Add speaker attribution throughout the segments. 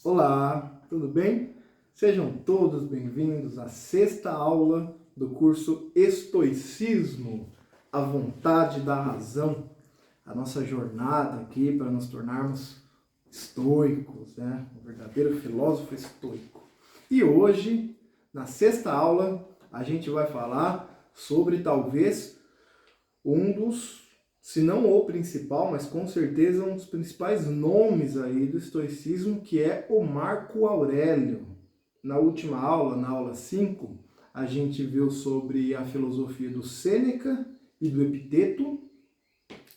Speaker 1: Olá, tudo bem? Sejam todos bem-vindos à sexta aula do curso Estoicismo, a vontade da razão, a nossa jornada aqui para nos tornarmos estoicos, né? Um verdadeiro filósofo estoico. E hoje, na sexta aula, a gente vai falar sobre talvez um dos, se não o principal, mas com certeza um dos principais nomes aí do estoicismo, que é o Marco Aurélio. Na última aula, na aula 5, a gente viu sobre a filosofia do Sêneca e do Epiteto,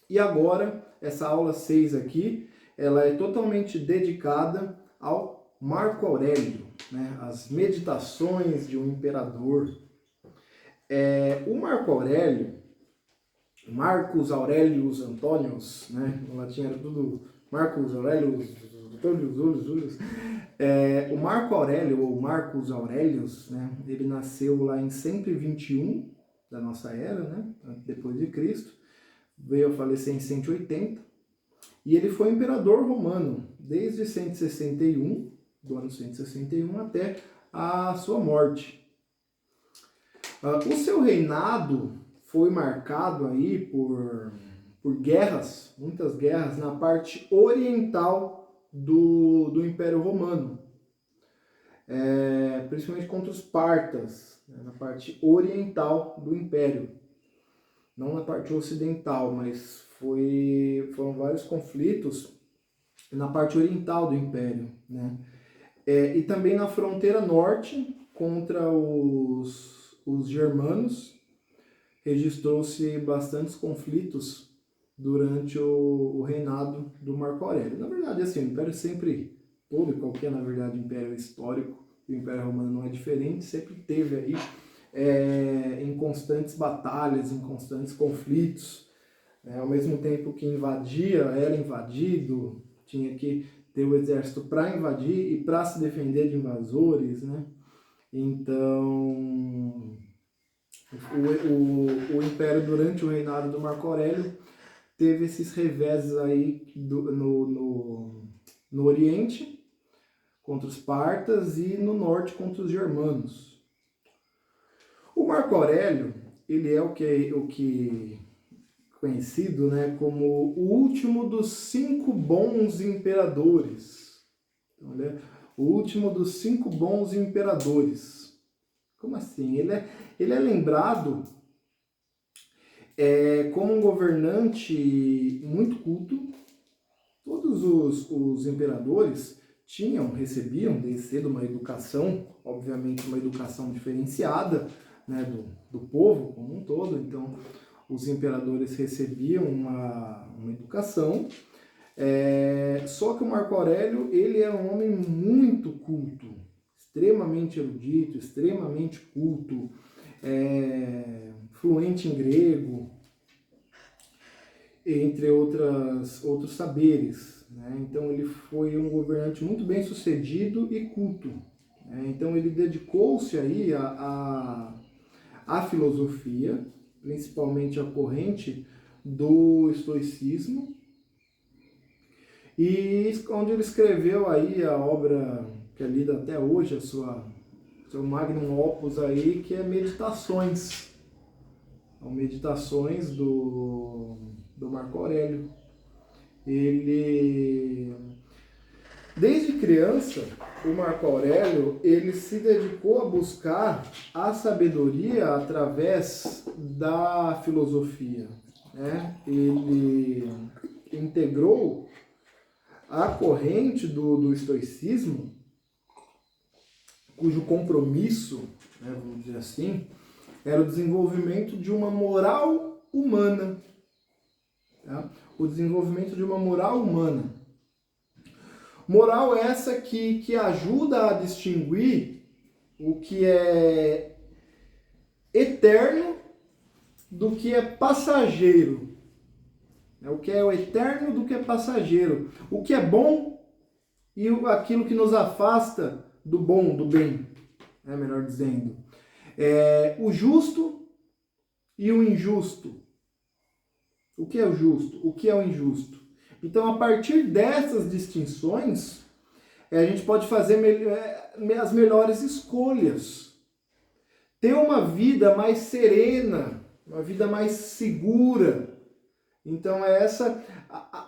Speaker 1: e agora, essa aula 6 aqui, ela é totalmente dedicada ao Marco Aurélio, né? As meditações de um imperador. O Marco Aurélio, Marcus Aurelius Antonius, né? No latim era tudo Marcus Aurelius Antonius. O Marco Aurélio, ou Marcus Aurelius, né? Ele nasceu lá em 121 da nossa era, né? Depois de Cristo. Veio a falecer em 180. E ele foi imperador romano desde 161, do ano 161 até a sua morte. O seu reinado foi marcado aí por guerras, muitas guerras na parte oriental do Império Romano, principalmente contra os partas, né, na parte oriental do Império, não na parte ocidental, mas foram vários conflitos na parte oriental do Império, né? E também na fronteira norte contra os germanos. Registrou-se bastantes conflitos durante o reinado do Marco Aurélio. Na verdade, assim, o Império sempre, todo e qualquer, na verdade, Império histórico, e o Império Romano não é diferente, sempre teve aí em constantes batalhas, em constantes conflitos. Ao mesmo tempo que invadia, era invadido, tinha que ter o exército para invadir e para se defender de invasores, né? Então, o Império, durante o reinado do Marco Aurélio, teve esses reveses aí no Oriente, contra os partas, e no Norte, contra os germanos. O Marco Aurélio, ele é o que conhecido, né, como o último dos 5 bons imperadores. Então, ele é o último dos 5 bons imperadores. Como assim? Ele é lembrado como um governante muito culto. Todos os imperadores recebiam desde cedo uma educação, obviamente uma educação diferenciada, né, do povo como um todo. Então, os imperadores recebiam uma educação. Só que o Marco Aurélio, ele era um homem muito culto, extremamente erudito, extremamente culto, fluente em grego, entre outros saberes, né? Então ele foi um governante muito bem sucedido e culto, né? Então ele dedicou-se aí à filosofia, principalmente a corrente do estoicismo, e onde ele escreveu aí a obra que é lida até hoje, seu magnum opus aí, que é Meditações. São Meditações do Marco Aurélio. Desde criança, o Marco Aurélio, ele se dedicou a buscar a sabedoria através da filosofia, né? Ele integrou a corrente do estoicismo, cujo compromisso, né, vamos dizer assim, era o desenvolvimento de uma moral humana. Tá? O desenvolvimento de uma moral humana. Moral essa que ajuda a distinguir o que é eterno do que é passageiro. O que é o eterno do que é passageiro. O que é bom e aquilo que nos afasta do bom, do bem, né, melhor dizendo. O justo e o injusto. O que é o justo? O que é o injusto? Então, a partir dessas distinções, a gente pode fazer as melhores escolhas. Ter uma vida mais serena, uma vida mais segura. Então é essa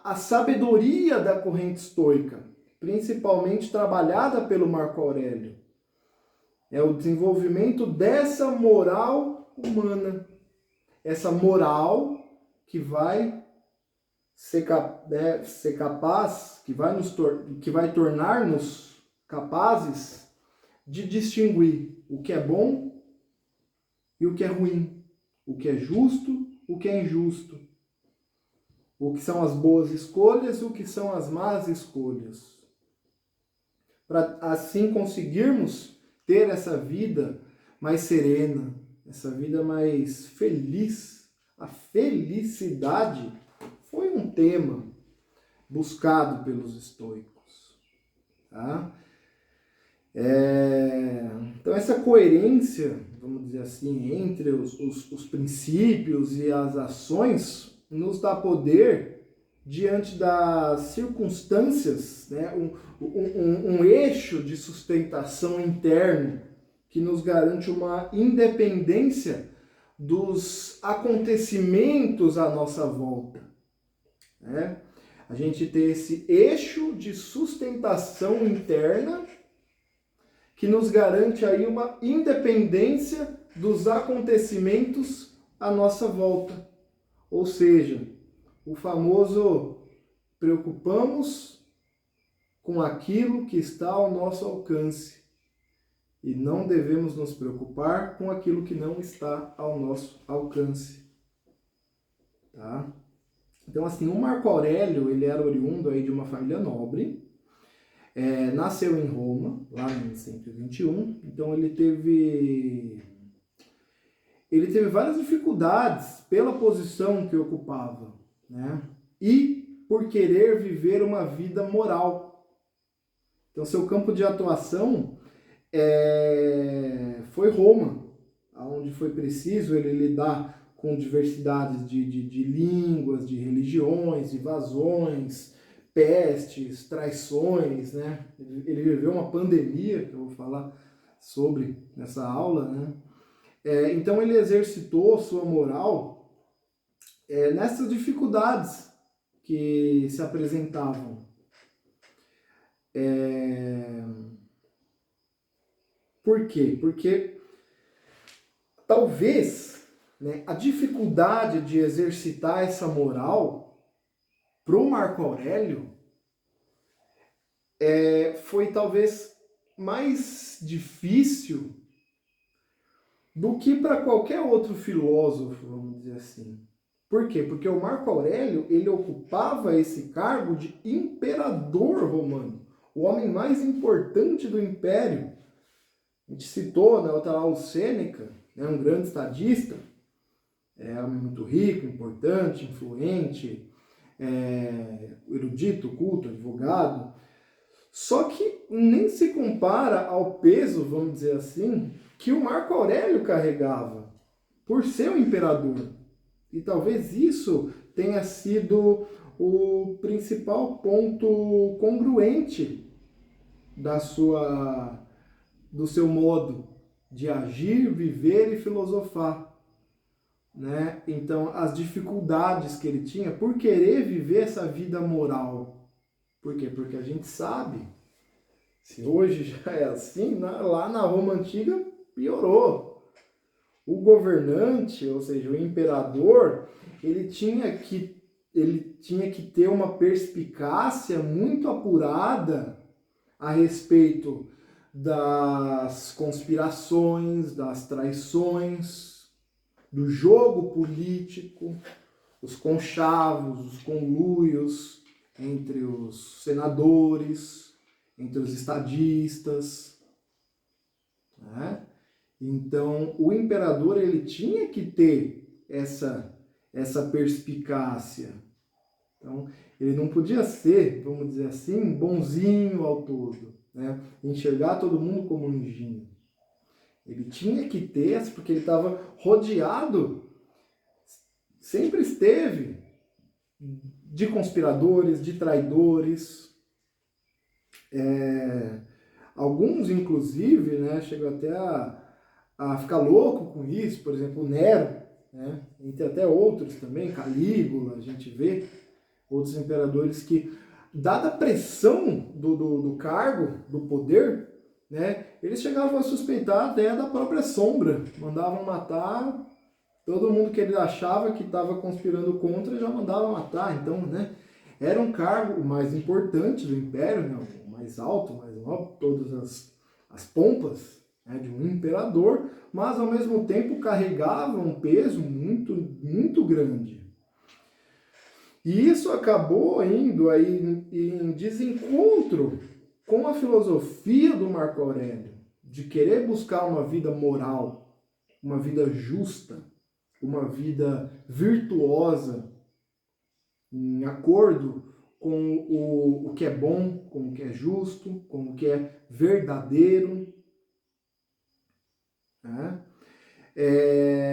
Speaker 1: a sabedoria da corrente estoica, principalmente trabalhada pelo Marco Aurélio. É o desenvolvimento dessa moral humana. Essa moral que vai ser capaz, que vai tornar-nos capazes de distinguir o que é bom e o que é ruim, o que é justo, o que é injusto, o que são as boas escolhas e o que são as más escolhas. Para assim conseguirmos ter essa vida mais serena, essa vida mais feliz. A felicidade foi um tema buscado pelos estoicos. Tá? Então essa coerência, vamos dizer assim, entre os princípios e as ações nos dá poder diante das circunstâncias, né? Um eixo de sustentação interno que nos garante uma independência dos acontecimentos à nossa volta. Né? A gente tem esse eixo de sustentação interna que nos garante aí uma independência dos acontecimentos à nossa volta. Ou seja, o famoso preocupamos com aquilo que está ao nosso alcance e não devemos nos preocupar com aquilo que não está ao nosso alcance. Tá? Então, assim, o Marco Aurélio, ele era oriundo aí de uma família nobre, nasceu em Roma, lá em 121, então ele teve várias dificuldades pela posição que ocupava, né? E por querer viver uma vida moral. Então, seu campo de atuação foi Roma, onde foi preciso ele lidar com diversidades de línguas, de religiões, invasões, pestes, traições, né? Ele viveu uma pandemia, que eu vou falar sobre nessa aula, né? Então ele exercitou sua moral nessas dificuldades que se apresentavam. Por quê? Porque talvez, né, a dificuldade de exercitar essa moral para o Marco Aurélio foi talvez mais difícil do que para qualquer outro filósofo, vamos dizer assim. Por quê? Porque o Marco Aurélio, ele ocupava esse cargo de imperador romano, o homem mais importante do império. A gente citou, né, o Sêneca, né, um grande estadista, um homem muito rico, importante, influente, erudito, culto, advogado. Só que nem se compara ao peso, vamos dizer assim, que o Marco Aurélio carregava, por ser o imperador. E talvez isso tenha sido o principal ponto congruente do seu modo de agir, viver e filosofar. Né? Então, as dificuldades que ele tinha por querer viver essa vida moral. Por quê? Porque a gente sabe, se hoje já é assim, lá na Roma Antiga piorou. O governante, ou seja, o imperador, ele tinha que ter uma perspicácia muito apurada a respeito das conspirações, das traições, do jogo político, os conchavos, os conluios entre os senadores, entre os estadistas, né? Então, o imperador, ele tinha que ter essa perspicácia. Então, ele não podia ser, vamos dizer assim, bonzinho ao todo, né? Enxergar todo mundo como um anjinho. Ele tinha que ter, porque ele estava rodeado, sempre esteve, de conspiradores, de traidores. Alguns, inclusive, né, chegam até a ficar louco com isso, por exemplo, o Nero, né, entre até outros também, Calígula, a gente vê outros imperadores que, dada a pressão do cargo, do poder, né, eles chegavam a suspeitar até da própria sombra, mandavam matar todo mundo que ele achava que estava conspirando contra, já mandava matar. Então, né, era um cargo o mais importante do império, né, o mais alto, mais nobre, todas as pompas, né, de um imperador, mas ao mesmo tempo carregava um peso muito, muito grande. E isso acabou indo aí em desencontro com a filosofia do Marco Aurélio, de querer buscar uma vida moral, uma vida justa, uma vida virtuosa, em acordo com o que é bom, com o que é justo, com o que é verdadeiro. Né?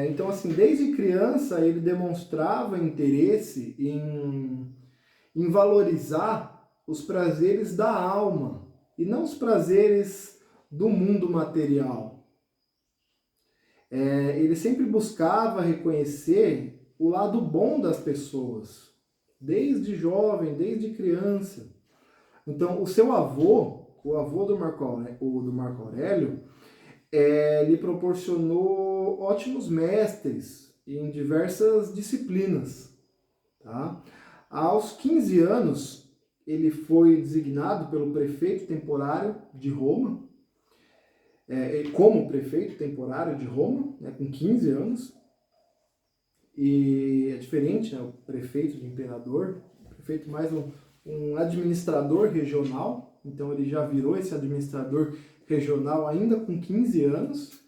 Speaker 1: Então, assim, desde criança ele demonstrava interesse em valorizar os prazeres da alma e não os prazeres do mundo material. Ele sempre buscava reconhecer o lado bom das pessoas, desde jovem, desde criança. Então, o seu avô, o avô do Marco Aurélio, lhe proporcionou ótimos mestres em diversas disciplinas. Tá? Aos 15 anos, ele foi designado pelo prefeito temporário de Roma, como prefeito temporário de Roma, né, com 15 anos. E é diferente, né, o prefeito de imperador, o prefeito mais um administrador regional, então ele já virou esse administrador regional ainda com 15 anos.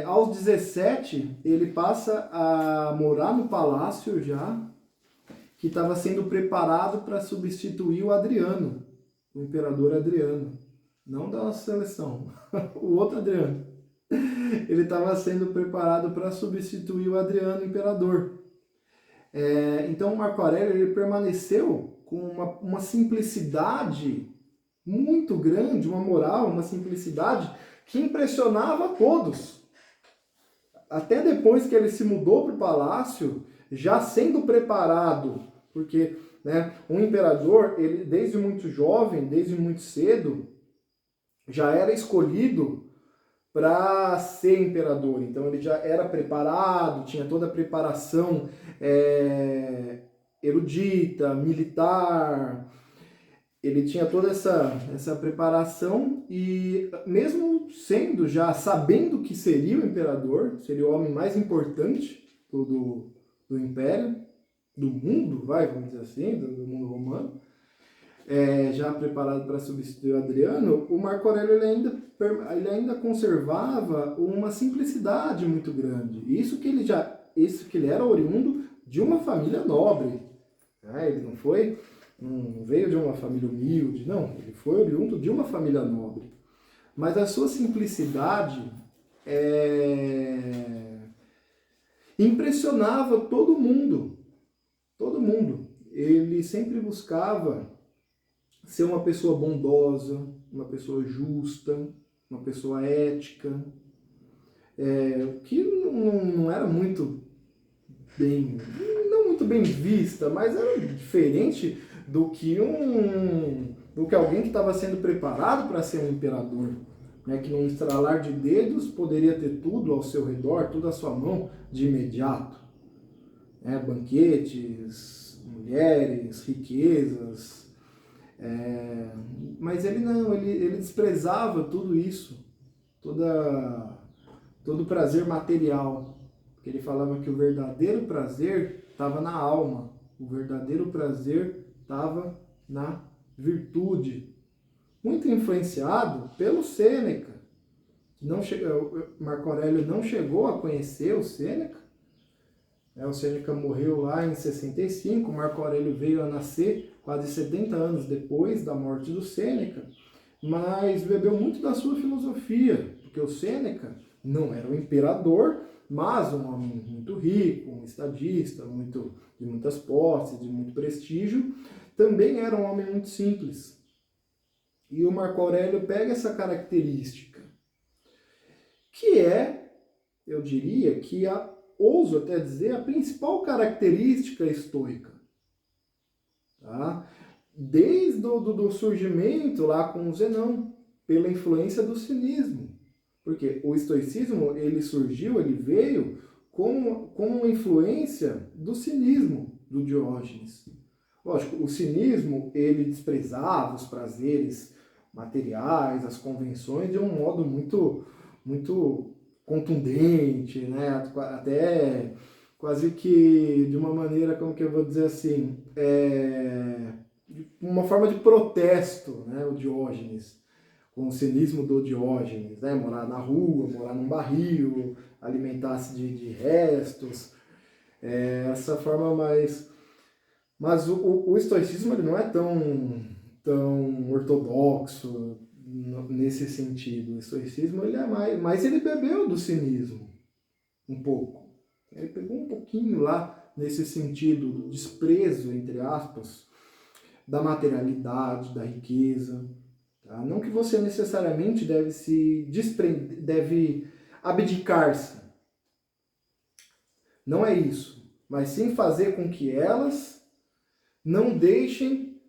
Speaker 1: Aos 17, ele passa a morar no palácio já, que estava sendo preparado para substituir o Adriano, o imperador Adriano. Não da nossa seleção, o outro Adriano. Ele estava sendo preparado para substituir o Adriano imperador. Então, o Marco Aurélio ele permaneceu com uma simplicidade muito grande, uma moral, uma simplicidade que impressionava a todos. Até depois que ele se mudou para o palácio, já sendo preparado, porque, né, um imperador, ele desde muito jovem, desde muito cedo, já era escolhido para ser imperador. Então ele já era preparado, tinha toda a preparação erudita, militar. Ele tinha toda essa preparação e mesmo sendo já sabendo que seria o imperador, seria o homem mais importante do império, do mundo, vamos dizer assim, do mundo romano, já preparado para substituir o Adriano, o Marco Aurélio ele ainda conservava uma simplicidade muito grande. Isso que ele era oriundo de uma família nobre. Ele não veio de uma família humilde, não. Ele foi oriundo de uma família nobre. Mas a sua simplicidade impressionava todo mundo. Todo mundo. Ele sempre buscava ser uma pessoa bondosa, uma pessoa justa, uma pessoa ética, que não era muito bem, não muito bem vista, mas era diferente do que alguém que estava sendo preparado para ser um imperador, né, que num estralar de dedos poderia ter tudo ao seu redor, tudo à sua mão de imediato, banquetes, mulheres, riquezas. Mas ele não, ele desprezava tudo isso, todo o prazer material, porque ele falava que o verdadeiro prazer estava na alma, o verdadeiro prazer estava na virtude. Muito influenciado pelo Sêneca. Marco Aurélio não chegou a conhecer o Sêneca. O Sêneca morreu lá em 65, Marco Aurélio veio a nascer quase 70 anos depois da morte do Sêneca, mas bebeu muito da sua filosofia, porque o Sêneca não era um imperador, mas um homem muito rico, um estadista, de muitas posses, de muito prestígio, também era um homem muito simples. E o Marco Aurélio pega essa característica, que é, eu diria, ouso até dizer, a principal característica estoica. Tá? Desde do surgimento lá com o Zenão, pela influência do cinismo. Porque o estoicismo, ele surgiu, ele veio com uma influência do cinismo do Diógenes. Lógico, o cinismo, ele desprezava os prazeres materiais, as convenções, de um modo muito, muito contundente, né? Até quase que de uma maneira, como que eu vou dizer assim, uma forma de protesto, né? O Diógenes, com o cinismo do Diógenes, né? Morar na rua, morar num barril, alimentar-se de restos, essa forma mais... Mas o estoicismo ele não é tão ortodoxo nesse sentido. O estoicismo ele é mais ele bebeu do cinismo um pouco. Ele pegou um pouquinho lá nesse sentido do desprezo, entre aspas, da materialidade, da riqueza. Tá? Não que você necessariamente deve se desprender, deve abdicar-se. Não é isso. Mas sim fazer com que elas não deixem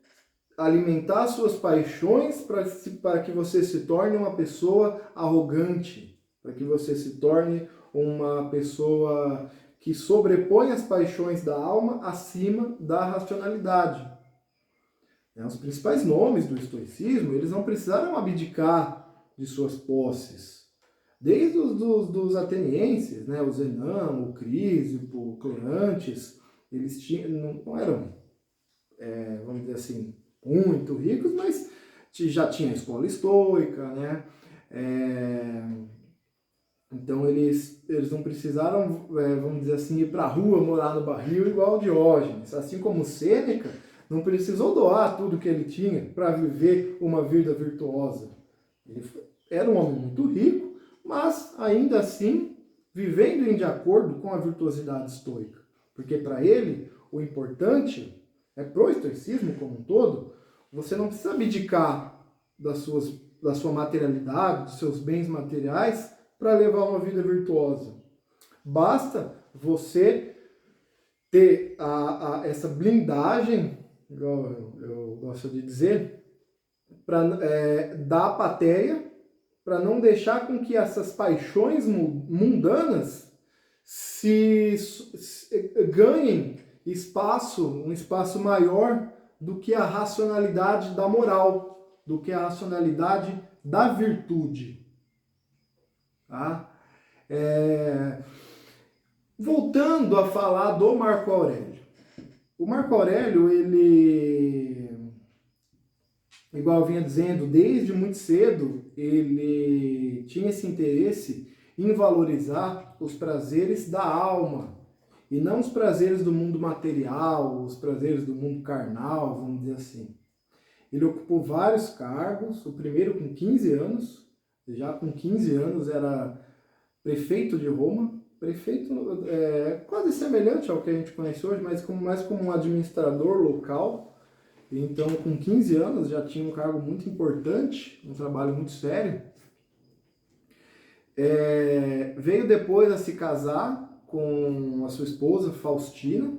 Speaker 1: alimentar suas paixões para que você se torne uma pessoa arrogante, para que você se torne uma pessoa que sobrepõe as paixões da alma acima da racionalidade. Os principais nomes do estoicismo, eles não precisaram abdicar de suas posses. Desde dos atenienses, né? O Zenão, o Crísipo, o Cleantes, eles não eram, vamos dizer assim, muito ricos, mas já tinha a escola estoica, né? Então eles não precisaram, vamos dizer assim, ir para a rua, morar no barril igual o Diógenes. Assim como Sêneca não precisou doar tudo que ele tinha para viver uma vida virtuosa. Ele era um homem muito rico, mas ainda assim vivendo de acordo com a virtuosidade estoica. Porque para ele o importante pro estoicismo como um todo, você não precisa abdicar da sua materialidade, dos seus bens materiais, para levar uma vida virtuosa. Basta você ter essa blindagem, igual eu gosto de dizer, da apatheia, para não deixar com que essas paixões mundanas ganhem um espaço maior do que a racionalidade da moral, do que a racionalidade da virtude. Tá? Voltando a falar do Marco Aurélio. O Marco Aurélio, ele, igual eu vinha dizendo, desde muito cedo, ele tinha esse interesse em valorizar os prazeres da alma, e não os prazeres do mundo material, os prazeres do mundo carnal, vamos dizer assim. Ele ocupou vários cargos, o primeiro com 15 anos, já com 15 anos era prefeito de Roma, prefeito quase semelhante ao que a gente conhece hoje, mas mais como um administrador local. Então, com 15 anos já tinha um cargo muito importante, um trabalho muito sério. Veio depois a se casar com a sua esposa, Faustina,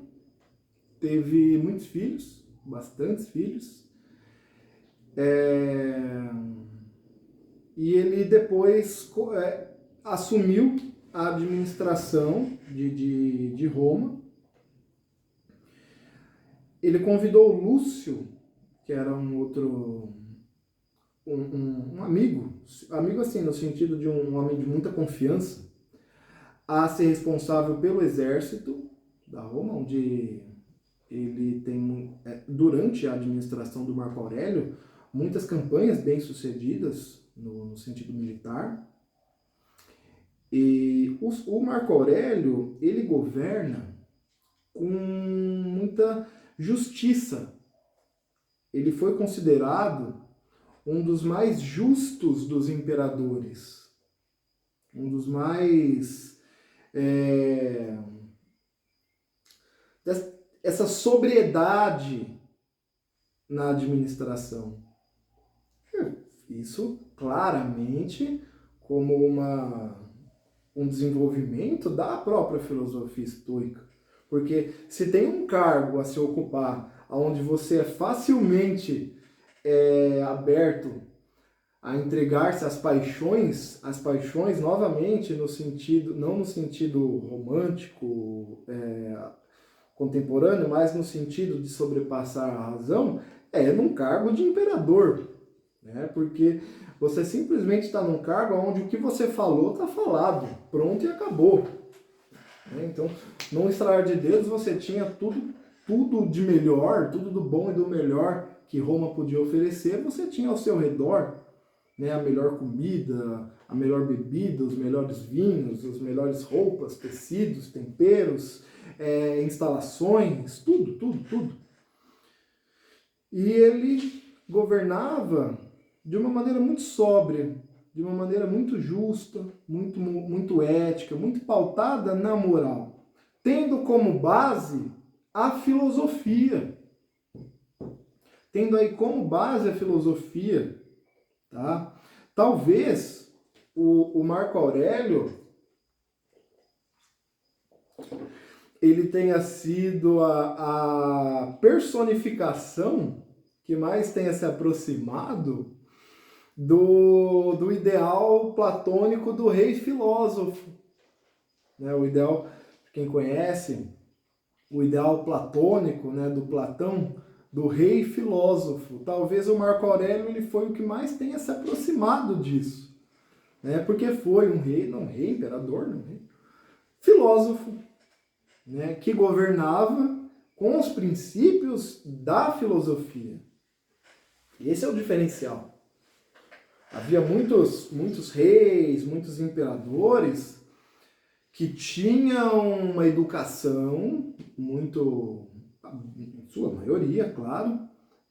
Speaker 1: teve muitos filhos, bastantes filhos, e ele depois assumiu a administração de Roma. Ele convidou Lúcio, que era um outro, um amigo assim, no sentido de um homem de muita confiança, a ser responsável pelo exército da Roma, onde ele tem, durante a administração do Marco Aurélio, muitas campanhas bem-sucedidas no sentido militar. E o Marco Aurélio, ele governa com muita justiça. Ele foi considerado um dos mais justos dos imperadores, um dos mais... essa sobriedade na administração. isso claramente como um desenvolvimento da própria filosofia estoica. Porque se tem um cargo a se ocupar onde você é facilmente aberto a entregar-se às paixões novamente no sentido, não no sentido romântico, contemporâneo, mas no sentido de sobrepassar a razão, num cargo de imperador, né? Porque você simplesmente está num cargo onde o que você falou está falado, pronto e acabou. Então, num estalar de dedos, você tinha tudo de melhor, tudo do bom e do melhor que Roma podia oferecer, você tinha ao seu redor, né? A melhor comida, a melhor bebida, os melhores vinhos, as melhores roupas, tecidos, temperos, instalações, tudo. E ele governava de uma maneira muito sóbria, de uma maneira muito justa, muito ética, muito pautada na moral, tendo como base a filosofia. Tendo aí como base a filosofia, tá? Talvez o Marco Aurélio ele tenha sido a personificação que mais tenha se aproximado do ideal platônico do rei filósofo. Né? O ideal, quem conhece, o ideal platônico, né, do Platão, do rei filósofo. Talvez o Marco Aurélio ele foi o que mais tenha se aproximado disso. Né? Porque foi um rei, não rei, imperador, não rei, filósofo, né, que governava com os princípios da filosofia. Esse é o diferencial. Havia muitos reis, muitos imperadores que tinham uma educação muito, em sua maioria, claro,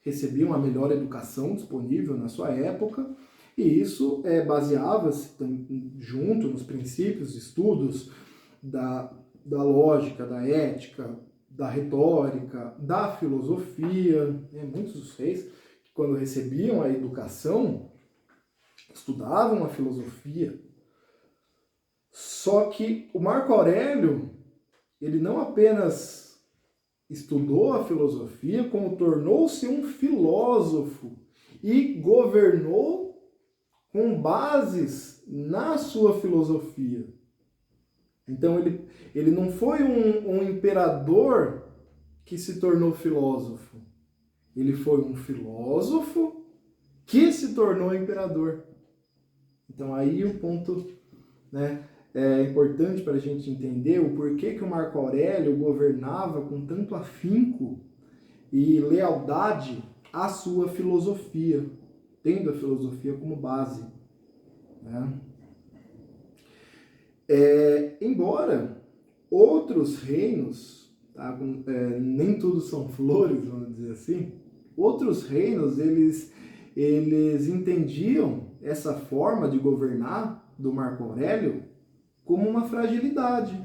Speaker 1: recebiam a melhor educação disponível na sua época, e isso baseava-se junto nos princípios, estudos da lógica, da ética, da retórica, da filosofia. Muitos dos reis, que quando recebiam a educação, estudavam a filosofia. Só que o Marco Aurélio, ele não apenas estudou a filosofia, como tornou-se um filósofo e governou com bases na sua filosofia. Então ele não foi um imperador que se tornou filósofo. Ele foi um filósofo que se tornou imperador. Então aí o ponto, né, é importante para a gente entender o porquê que o Marco Aurélio governava com tanto afinco e lealdade à sua filosofia, tendo a filosofia como base. Né? Embora outros reinos, tá, nem tudo são flores, vamos dizer assim, outros reinos eles entendiam essa forma de governar do Marco Aurélio como uma fragilidade.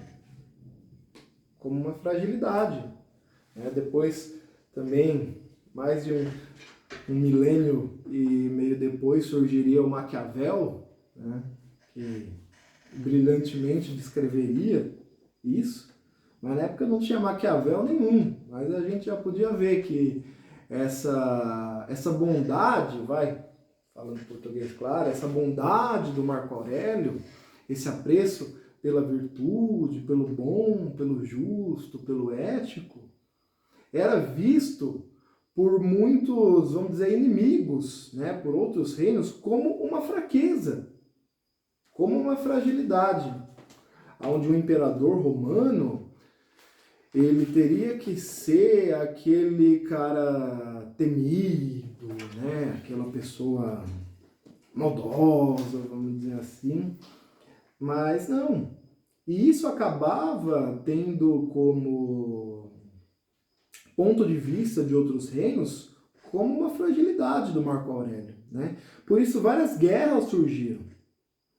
Speaker 1: Depois, também, mais de um milênio e meio depois, surgiria o Maquiavel, né, que brilhantemente descreveria isso, mas na época não tinha Maquiavel nenhum, mas a gente já podia ver que essa bondade, falando português claro, essa bondade do Marco Aurélio, esse apreço pela virtude, pelo bom, pelo justo, pelo ético, era visto por muitos, vamos dizer, inimigos, né, por outros reinos, como uma fraqueza, como uma fragilidade, onde o imperador romano ele teria que ser aquele cara temido, né, aquela pessoa maldosa, vamos dizer assim, mas não. E isso acabava tendo como ponto de vista de outros reinos como uma fragilidade do Marco Aurélio, né? Por isso várias guerras surgiram.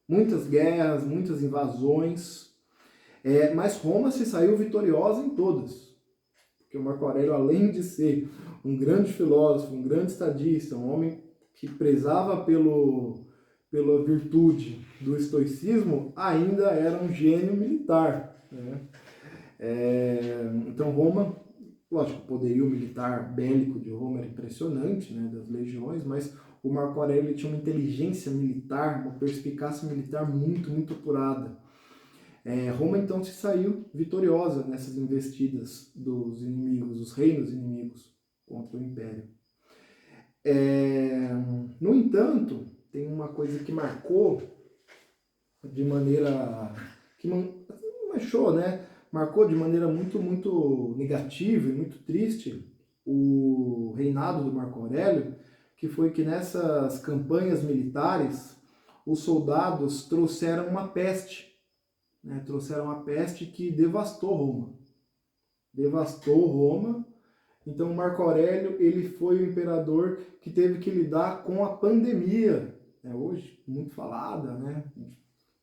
Speaker 1: Muitas guerras, muitas invasões, mas Roma se saiu vitoriosa em todas. Porque o Marco Aurélio, além de ser um grande filósofo, um grande estadista, um homem que prezava pela virtude do estoicismo, ainda era um gênio militar, né? Então Roma, lógico, o poderio militar bélico de Roma era impressionante, né, das legiões, mas o Marco Aurélio tinha uma inteligência militar, uma perspicácia militar muito, muito apurada. Roma então se saiu vitoriosa nessas investidas dos inimigos, dos reinos inimigos contra o Império. No entanto, tem uma coisa que marcou de maneira que manchou, né? Marcou de maneira muito, muito negativa e muito triste o reinado do Marco Aurélio, que foi que nessas campanhas militares os soldados trouxeram uma peste, né? Trouxeram uma peste que devastou Roma. Devastou Roma. Então Marco Aurélio ele foi o imperador que teve que lidar com a pandemia, né? Hoje muito falada, né?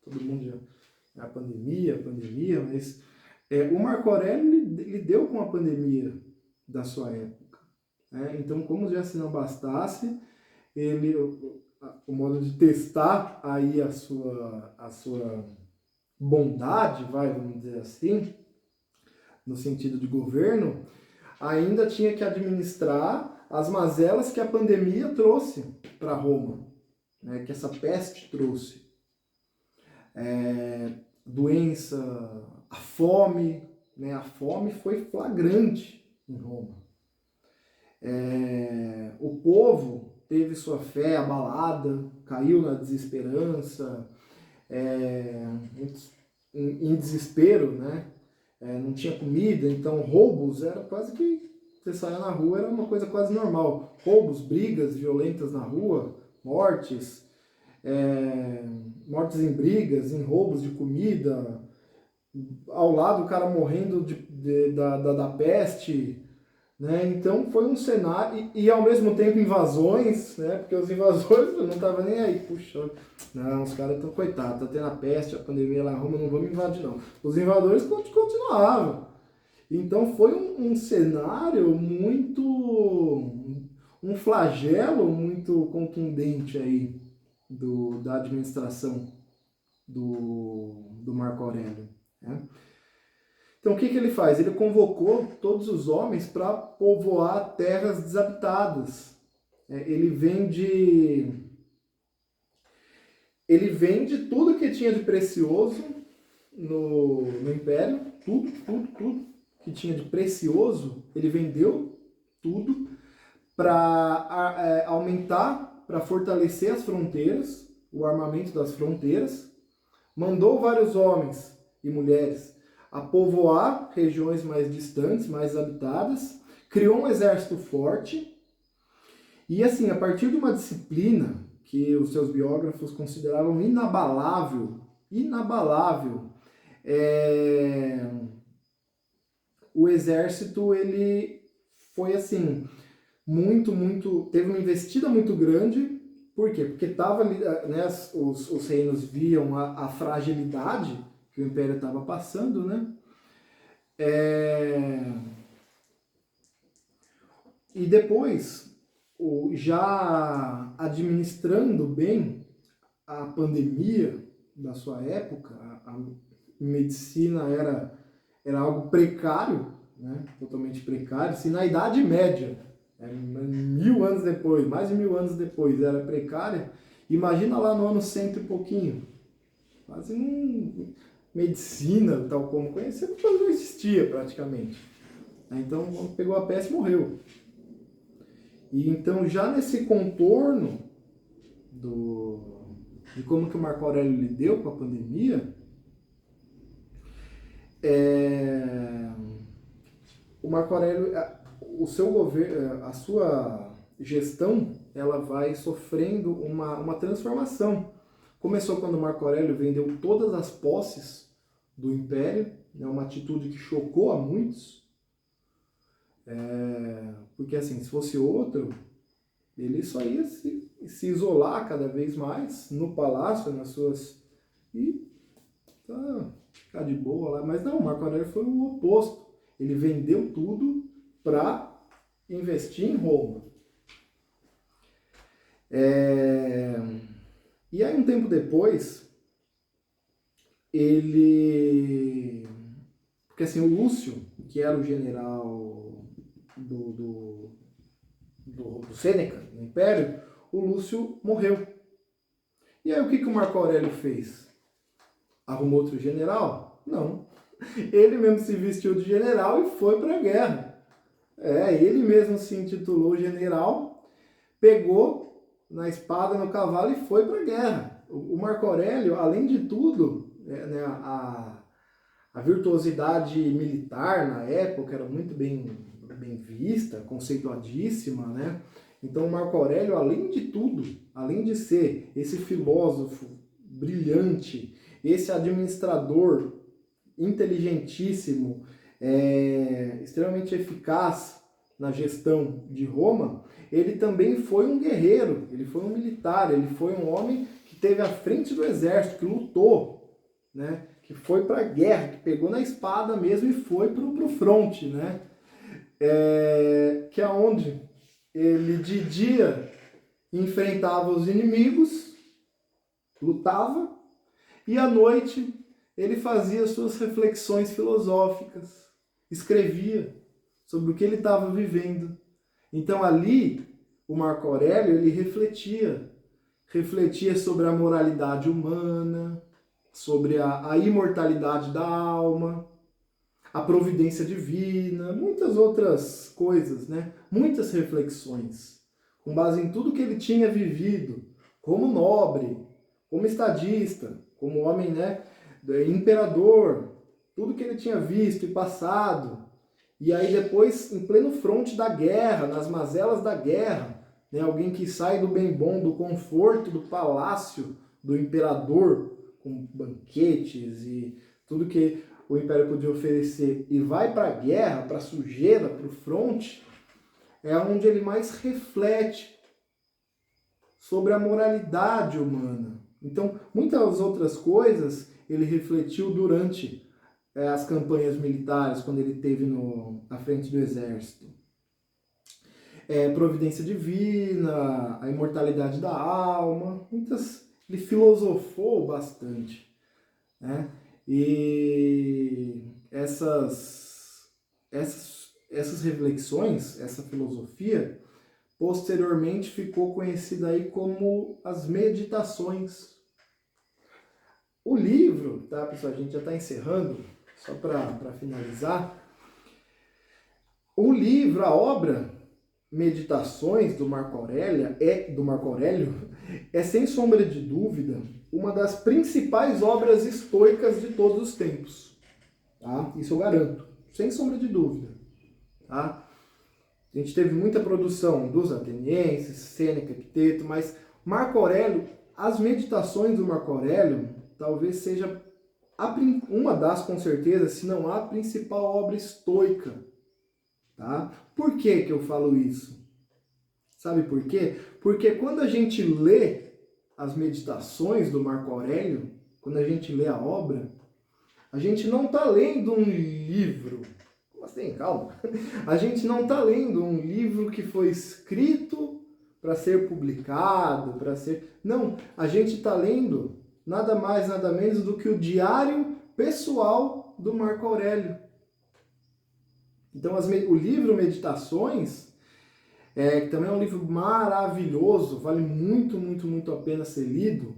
Speaker 1: Todo mundo já a pandemia, mas o Marco Aurélio lidou com a pandemia da sua época, né? Então, como já se não bastasse, o modo de testar aí a sua bondade, vamos dizer assim, no sentido de governo, ainda tinha que administrar as mazelas que a pandemia trouxe para Roma, né? Que essa peste trouxe. Doença, a fome, né? A fome foi flagrante em Roma. O povo teve sua fé abalada, caiu na desesperança, em desespero, né? Não tinha comida, então roubos era quase que você saia na rua, era uma coisa quase normal. Roubos, brigas violentas na rua, mortes, mortes em brigas, em roubos de comida, ao lado o cara morrendo da peste, né? Então foi um cenário, e ao mesmo tempo invasões, né? Porque os invasores não estavam nem aí, puxa, não, os caras estão coitados, tá tendo a peste, a pandemia lá em Roma, não vamos invadir não. Os invasores continuavam. Então foi um cenário muito, um flagelo muito contundente aí da administração do Marco Aurélio, né? Então o que ele faz? Ele convocou todos os homens para povoar terras desabitadas. Ele vende tudo que tinha de precioso no Império, tudo que tinha de precioso, ele vendeu tudo para aumentar, para fortalecer as fronteiras, o armamento das fronteiras, mandou vários homens e mulheres a povoar regiões mais distantes, mais habitadas, criou um exército forte e, assim, a partir de uma disciplina que os seus biógrafos consideravam inabalável, o exército ele foi assim teve uma investida muito grande. Por quê? Porque tava, né, os reinos viam a fragilidade que o Império estava passando, né? E depois, já administrando bem a pandemia da sua época, a medicina era algo precário, né? Totalmente precário. Se na Idade Média, 1000 anos depois, mais de 1000 anos depois, era precária, imagina lá no ano 100 e pouquinho. Quase medicina, tal como conhecemos, não existia praticamente. Então, quando pegou a peste, morreu. E então, já nesse contorno de como que o Marco Aurélio lidou com a pandemia, o Marco Aurélio, o seu governo, a sua gestão, ela vai sofrendo uma transformação. Começou quando o Marco Aurélio vendeu todas as posses do Império, né, uma atitude que chocou a muitos, porque assim, se fosse outro, ele só ia se isolar cada vez mais no palácio, nas suas... e ficar de boa lá. Mas não, o Marco Aurélio foi o oposto. Ele vendeu tudo para investir em Roma. É... E aí, um tempo depois, ele... Porque assim, o Lúcio, que era o general do Sêneca, no Império, o Lúcio morreu. E aí, o que o Marco Aurélio fez? Arrumou outro general? Não. Ele mesmo se vestiu de general e foi para a guerra. Ele mesmo se intitulou general, pegou na espada, no cavalo e foi para a guerra. O Marco Aurélio, além de tudo, né, a virtuosidade militar na época era muito bem vista, conceituadíssima, né? Então o Marco Aurélio, além de tudo, além de ser esse filósofo brilhante, esse administrador inteligentíssimo, extremamente eficaz na gestão de Roma, ele também foi um guerreiro, ele foi um militar, ele foi um homem que esteve à frente do exército, que lutou, né? Que foi para a guerra, que pegou na espada mesmo e foi para o fronte, né? Que é onde ele de dia enfrentava os inimigos, lutava, e à noite ele fazia suas reflexões filosóficas, escrevia sobre o que ele estava vivendo. Então ali, o Marco Aurélio, ele refletia sobre a moralidade humana, sobre a imortalidade da alma, a providência divina, muitas outras coisas, né? Muitas reflexões, com base em tudo que ele tinha vivido, como nobre, como estadista, como homem, né? Imperador, tudo que ele tinha visto e passado. E aí depois, em pleno fronte da guerra, nas mazelas da guerra, né? Alguém que sai do bem bom, do conforto do palácio do imperador, com banquetes e tudo que o Império podia oferecer, e vai para a guerra, para a sujeira, para o fronte, é onde ele mais reflete sobre a moralidade humana. Então, muitas outras coisas ele refletiu durante as campanhas militares, quando ele esteve à frente do exército. Providência divina, a imortalidade da alma, ele filosofou bastante, né? E essas reflexões, essa filosofia, posteriormente ficou conhecida aí como as meditações. O livro, tá, pessoal? A gente já está encerrando, só para finalizar. O livro, a obra Meditações do Marco Aurélio, é sem sombra de dúvida uma das principais obras estoicas de todos os tempos. Tá? Isso eu garanto, sem sombra de dúvida. Tá? A gente teve muita produção dos atenienses, Sêneca, Epiteto, mas Marco Aurélio, as meditações do Marco Aurélio, talvez seja uma das, com certeza, se não a principal obra estoica. Tá? Por que eu falo isso? Sabe por quê? Porque quando a gente lê as meditações do Marco Aurélio, quando a gente lê a obra, a gente não está lendo um livro. Mas tem calma. A gente não está lendo um livro que foi escrito para ser publicado, para ser... Não, a gente está lendo nada mais, nada menos do que o diário pessoal do Marco Aurélio. Então, o livro Meditações, que também é um livro maravilhoso, vale muito, muito, muito a pena ser lido.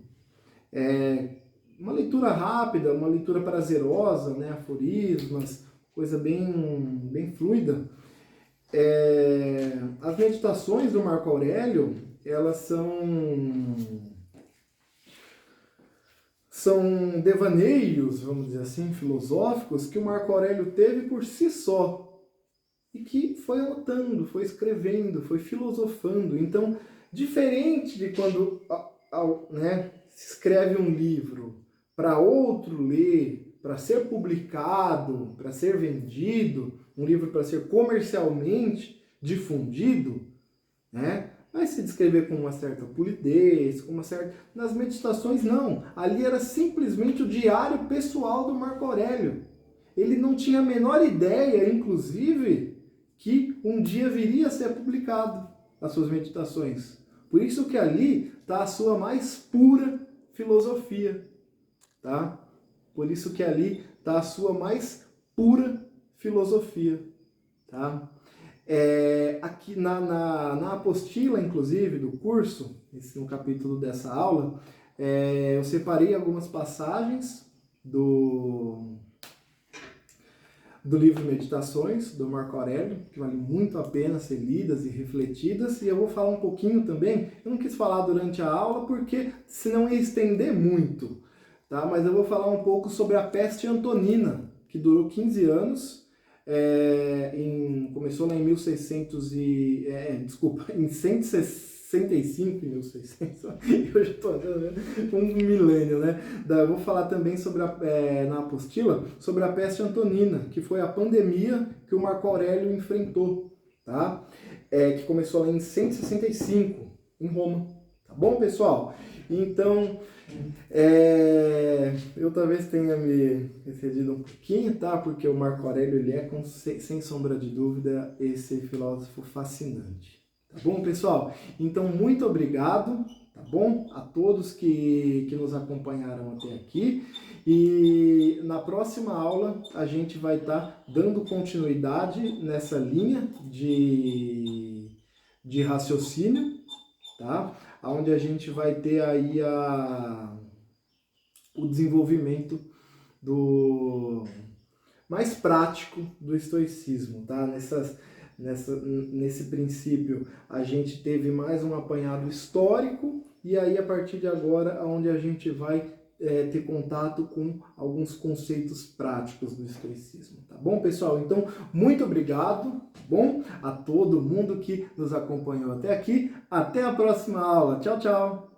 Speaker 1: Uma leitura rápida, uma leitura prazerosa, né? Aforismas, coisa bem fluida. As meditações do Marco Aurélio, elas são devaneios, vamos dizer assim, filosóficos, que o Marco Aurélio teve por si só. E que foi anotando, foi escrevendo, foi filosofando. Então, diferente de quando né, se escreve um livro para outro ler, para ser publicado, para ser vendido, um livro para ser comercialmente difundido, né? Vai se descrever com uma certa polidez, com uma certa... Nas meditações, não. Ali era simplesmente o diário pessoal do Marco Aurélio. Ele não tinha a menor ideia, inclusive, que um dia viria a ser publicado as suas meditações. Por isso que ali está a sua mais pura filosofia, tá? Por isso que ali está a sua mais pura filosofia, tá? Aqui na apostila, inclusive, do curso, no capítulo dessa aula, eu separei algumas passagens do livro Meditações, do Marco Aurélio, que vale muito a pena ser lidas e refletidas, e eu vou falar um pouquinho também, eu não quis falar durante a aula porque senão ia estender muito, tá? Mas eu vou falar um pouco sobre a peste antonina, que durou 15 anos, começou lá em 1600 em 165, 1600, eu já estou um milênio, né? Eu vou falar também sobre na apostila, sobre a peste antonina, que foi a pandemia que o Marco Aurélio enfrentou, tá? Que começou lá em 165, em Roma, tá bom, pessoal? Então, eu talvez tenha me excedido um pouquinho, tá? Porque o Marco Aurélio, ele é, sem sombra de dúvida, esse filósofo fascinante. Tá bom, pessoal? Então, muito obrigado, tá bom? A todos que nos acompanharam até aqui. E na próxima aula, a gente vai estar dando continuidade nessa linha de raciocínio, tá? Onde a gente vai ter aí o desenvolvimento mais prático do estoicismo, tá? Nesse princípio, a gente teve mais um apanhado histórico, e aí a partir de agora, onde a gente vai ter contato com alguns conceitos práticos do estoicismo, tá bom, pessoal? Então, muito obrigado, tá bom? A todo mundo que nos acompanhou até aqui. Até a próxima aula. Tchau, tchau!